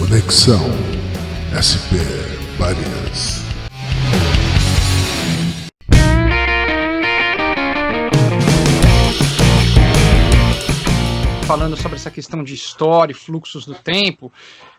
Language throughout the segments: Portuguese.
Conexão SP Barias. Falando sobre essa questão de história e fluxos do tempo,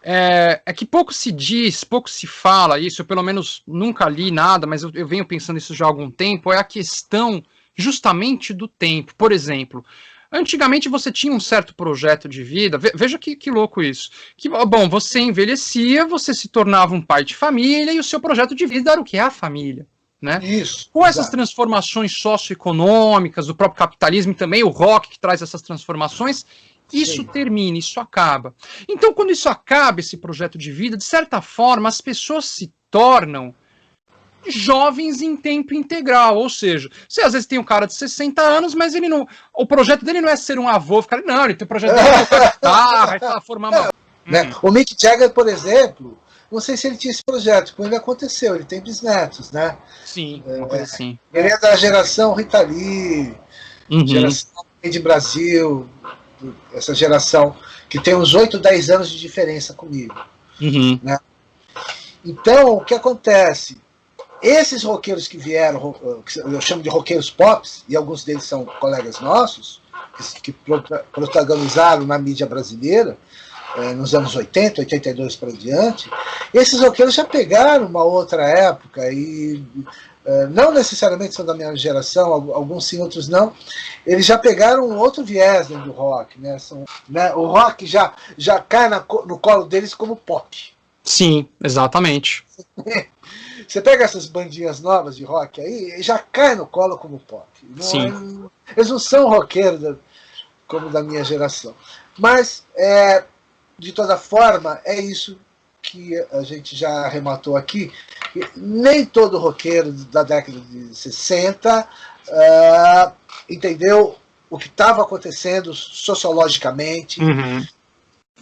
é que pouco se diz, pouco se fala isso, eu pelo menos nunca li nada, mas eu venho pensando isso já há algum tempo, é a questão justamente do tempo. Por exemplo, antigamente você tinha um certo projeto de vida, veja que louco isso, que, bom, você envelhecia, você se tornava um pai de família e o seu projeto de vida era o que? A família. Né? Isso, com essas transformações socioeconômicas, do próprio capitalismo e também o rock que traz essas transformações, isso termina, isso acaba. Então, quando isso acaba, esse projeto de vida, de certa forma, as pessoas se tornam jovens em tempo integral, ou seja, você às vezes tem um cara de 60 anos, mas ele não, o projeto dele não é ser um avô, ficar, não, ele tem o projeto dele tocar guitarra, formar uma... Né? O Mick Jagger, por exemplo, não sei se ele tinha esse projeto, quando ele aconteceu, ele tem bisnetos, né? Sim, uma coisa assim. Ele é da geração Rita Lee, geração de Brasil, essa geração que tem uns 8, 10 anos de diferença comigo. Né? Então, o que acontece? Esses roqueiros que vieram, eu chamo de roqueiros pops, e alguns deles são colegas nossos, que protagonizaram na mídia brasileira, nos anos 80, 82 para diante, esses roqueiros já pegaram uma outra época e não necessariamente são da minha geração, alguns sim, outros não, eles já pegaram um outro viés dentro do rock, né? O rock já cai no colo deles como pop. Sim, exatamente. Você pega essas bandinhas novas de rock aí, já cai no colo como pop. Sim. Eles não são roqueiros como da minha geração. Mas de toda forma, é isso que a gente já arrematou aqui. Nem todo roqueiro da década de 60 entendeu o que estava acontecendo sociologicamente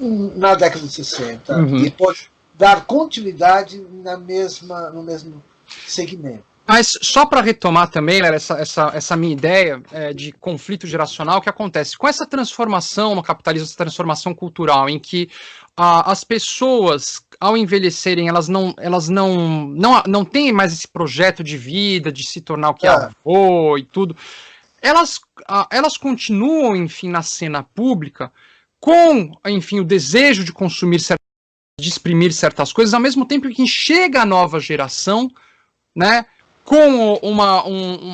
na década de 60 e pôde dar continuidade no mesmo segmento. Mas só para retomar também, essa minha ideia de conflito geracional, que acontece com essa transformação no capitalismo, essa transformação cultural, em que as pessoas, ao envelhecerem, elas não têm mais esse projeto de vida, de se tornar o que é avô e tudo, elas continuam, enfim, na cena pública com, enfim, o desejo de consumir, de exprimir certas coisas, ao mesmo tempo que chega a nova geração, né, com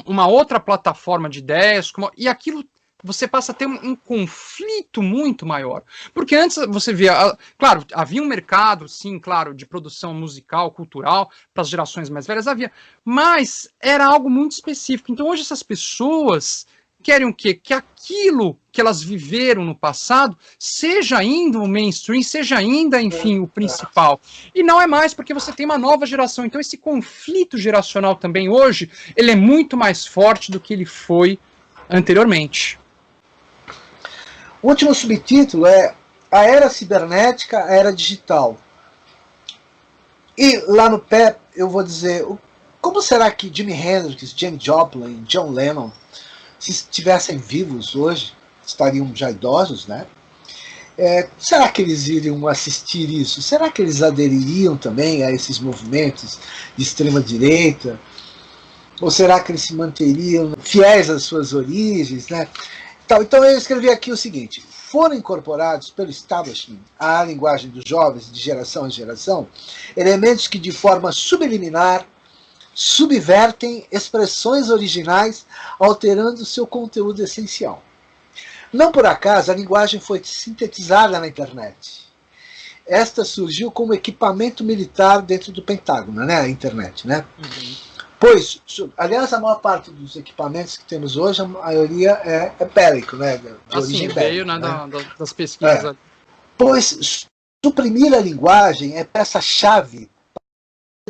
uma outra plataforma de ideias, e aquilo você passa a ter um conflito muito maior. Porque antes você via, claro, havia um mercado, sim, claro, de produção musical, cultural, para as gerações mais velhas, havia, mas era algo muito específico. Então hoje essas pessoas querem o quê? Que aquilo que elas viveram no passado seja ainda o mainstream, seja ainda, enfim, o principal. E não é mais, porque você tem uma nova geração. Então esse conflito geracional também hoje, ele é muito mais forte do que ele foi anteriormente. O último subtítulo é A Era Cibernética, a Era Digital. E lá no pé eu vou dizer, como será que Jimi Hendrix, Janis Joplin, John Lennon, se estivessem vivos hoje, estariam já idosos, né? Será que eles iriam assistir isso? Será que eles adeririam também a esses movimentos de extrema-direita? Ou será que eles se manteriam fiéis às suas origens, né? Então eu escrevi aqui o seguinte: foram incorporados pelo establishment à linguagem dos jovens de geração em geração elementos que de forma subliminar subvertem expressões originais, alterando seu conteúdo essencial. Não por acaso a linguagem foi sintetizada na internet. Esta surgiu como equipamento militar dentro do Pentágono, né? A internet, né? Pois, aliás, a maior parte dos equipamentos que temos hoje, a maioria é bélico, né? De origem veio, bélica, né? Das pesquisas. Pois, suprimir a linguagem é peça-chave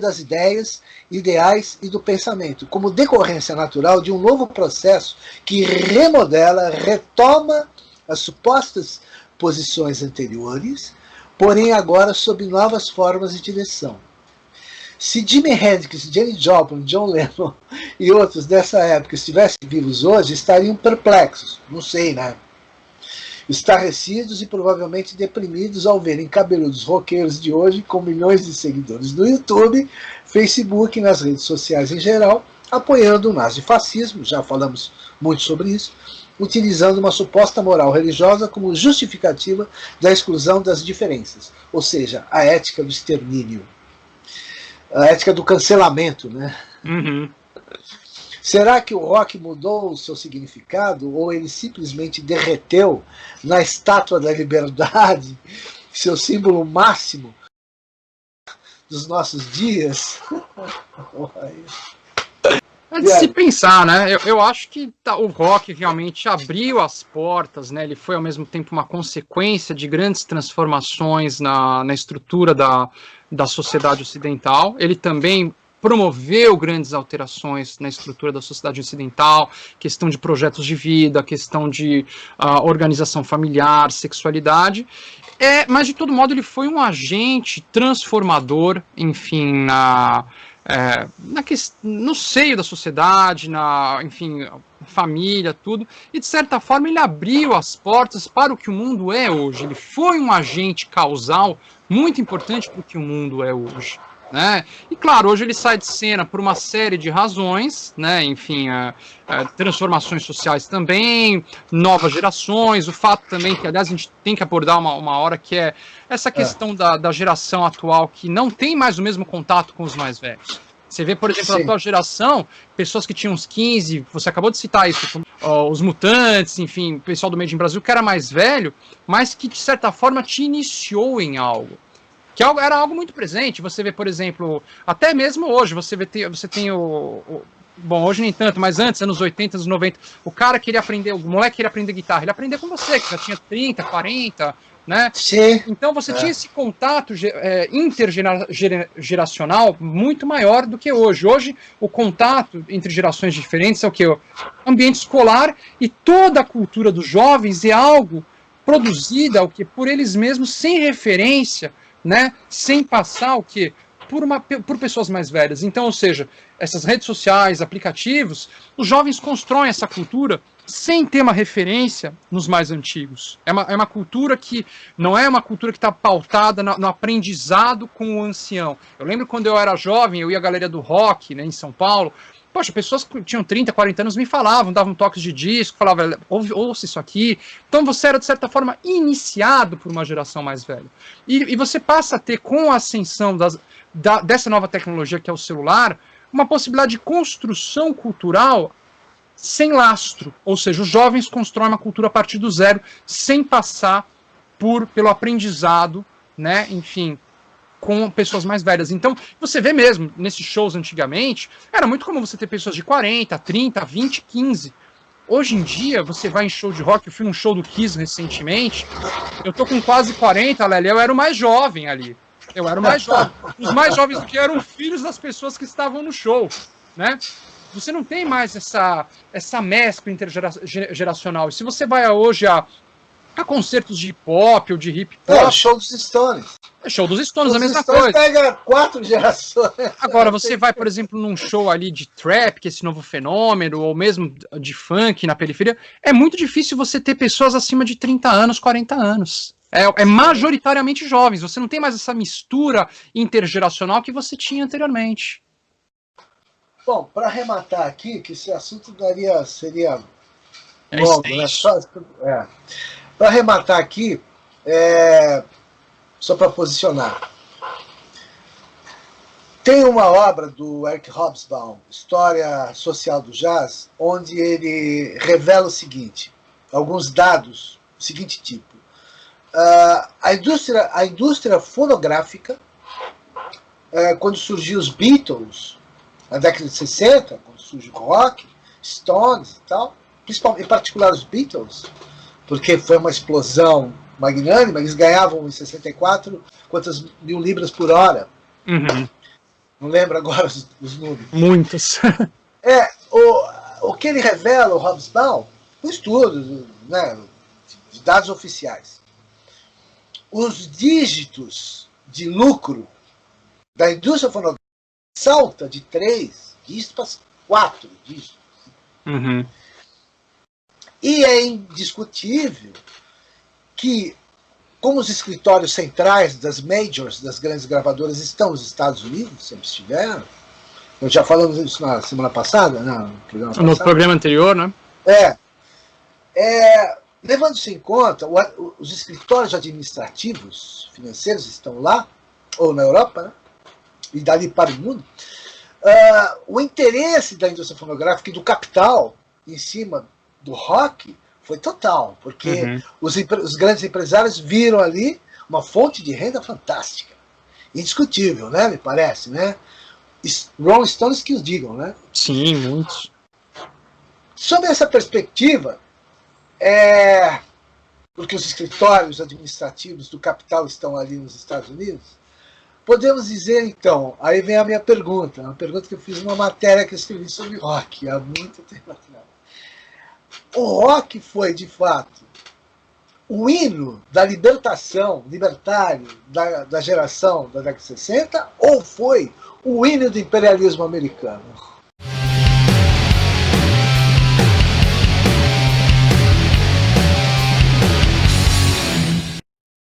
das ideias, ideais e do pensamento, como decorrência natural de um novo processo que remodela, retoma as supostas posições anteriores, porém agora sob novas formas e direção. Se Jimi Hendrix, Janis Joplin, John Lennon e outros dessa época estivessem vivos hoje, estariam perplexos, não sei, né? estarrecidos e provavelmente deprimidos ao verem cabeludos roqueiros de hoje com milhões de seguidores no YouTube, Facebook e nas redes sociais em geral, apoiando o nazifascismo, já falamos muito sobre isso, utilizando uma suposta moral religiosa como justificativa da exclusão das diferenças, ou seja, a ética do extermínio, a ética do cancelamento, né? Uhum. Será que o rock mudou o seu significado ou ele simplesmente derreteu na Estátua da Liberdade, seu símbolo máximo dos nossos dias? É de se pensar, né? Eu acho que o rock realmente abriu as portas, né? Ele foi ao mesmo tempo uma consequência de grandes transformações na estrutura da sociedade ocidental. Ele também promoveu grandes alterações na estrutura da sociedade ocidental, questão de projetos de vida, questão de organização familiar, sexualidade. Mas, de todo modo, ele foi um agente transformador, enfim, no seio da sociedade, enfim, família, tudo, e de certa forma ele abriu as portas para o que o mundo é hoje. Ele foi um agente causal muito importante para o que o mundo é hoje, né? E claro, hoje ele sai de cena por uma série de razões, né? Enfim, transformações sociais também, novas gerações, o fato também que, aliás, a gente tem que abordar uma hora que é essa questão da geração atual que não tem mais o mesmo contato com os mais velhos. Você vê, por exemplo, a atual geração, pessoas que tinham uns 15, você acabou de citar isso, os Mutantes, enfim, o pessoal do Made in Brasil que era mais velho, mas que de certa forma te iniciou em algo. Que era algo muito presente. Você vê, por exemplo, até mesmo hoje, você tem bom, hoje nem tanto, mas antes, anos 80, anos 90, o moleque queria aprender guitarra, ele aprendia com você, que já tinha 30, 40, né? Sim. Então você tinha esse contato intergeracional muito maior do que hoje. Hoje, o contato entre gerações diferentes é o quê? O ambiente escolar, e toda a cultura dos jovens é algo produzida por eles mesmos, sem referência, né, sem passar o quê? Por pessoas mais velhas. Então, ou seja, essas redes sociais, aplicativos, os jovens constroem essa cultura sem ter uma referência nos mais antigos. É uma cultura que não é uma cultura que está pautada no aprendizado com o ancião. Eu lembro quando eu era jovem, eu ia à galeria do rock, né, em São Paulo. Poxa, pessoas que tinham 30, 40 anos me falavam, davam toques de disco, falavam, ouça isso aqui. Então você era, de certa forma, iniciado por uma geração mais velha. E você passa a ter, com a ascensão dessa nova tecnologia que é o celular, uma possibilidade de construção cultural sem lastro. Ou seja, os jovens constroem uma cultura a partir do zero, sem passar pelo aprendizado, né, enfim, com pessoas mais velhas. Então, você vê mesmo, nesses shows antigamente, era muito comum você ter pessoas de 40, 30, 20, 15. Hoje em dia, você vai em show de rock, eu fui num show do Kiss recentemente, eu tô com quase 40, Lélia, eu era o mais jovem ali. Eu era o mais jovem. Os mais jovens do que eram filhos das pessoas que estavam no show, né? Você não tem mais essa mescla intergeracional. E se você vai hoje a concertos de hip-hop ou de hip-hop... show dos Stones. Show dos Stones, a mesma coisa. Pega 4 gerações. Agora, você vai, por exemplo, num show ali de trap, que é esse novo fenômeno, ou mesmo de funk na periferia, é muito difícil você ter pessoas acima de 30 anos, 40 anos. É majoritariamente jovens. Você não tem mais essa mistura intergeracional que você tinha anteriormente. Bom, para arrematar aqui, que esse assunto seria longo, né? Para arrematar aqui, só para posicionar. Tem uma obra do Eric Hobsbawm, História Social do Jazz, onde ele revela o seguinte, alguns dados do seguinte tipo. A indústria fonográfica, quando surgiu os Beatles, na década de 60, quando surge o rock, Stones e tal, principalmente, em particular os Beatles, porque foi uma explosão magnânima, eles ganhavam em 64 quantas mil libras por hora. Uhum. Não lembro agora os números. Muitas. O que ele revela, o Hobsbawm, um estudo, né, de dados oficiais. Os dígitos de lucro da indústria fonográfica salta de 3 dígitos para 4 dígitos. Uhum. E é indiscutível que, como os escritórios centrais das majors, das grandes gravadoras, estão nos Estados Unidos, sempre estiveram, eu já falamos isso na semana passada, no programa anterior, né? Levando-se em conta, os escritórios administrativos financeiros estão lá, ou na Europa, né? E dali para o mundo, o interesse da indústria fonográfica e do capital em cima do rock foi total, porque os grandes empresários viram ali uma fonte de renda fantástica, indiscutível, né? Me parece, né? Rolling Stones que os digam, né? Sim, muitos. Sob essa perspectiva, porque os escritórios administrativos do capital estão ali nos Estados Unidos, podemos dizer então, aí vem a minha pergunta, uma pergunta que eu fiz numa matéria que eu escrevi sobre rock há muito tempo atrás. O rock foi, de fato, o hino da libertação, libertário da geração da década de 60, ou foi o hino do imperialismo americano?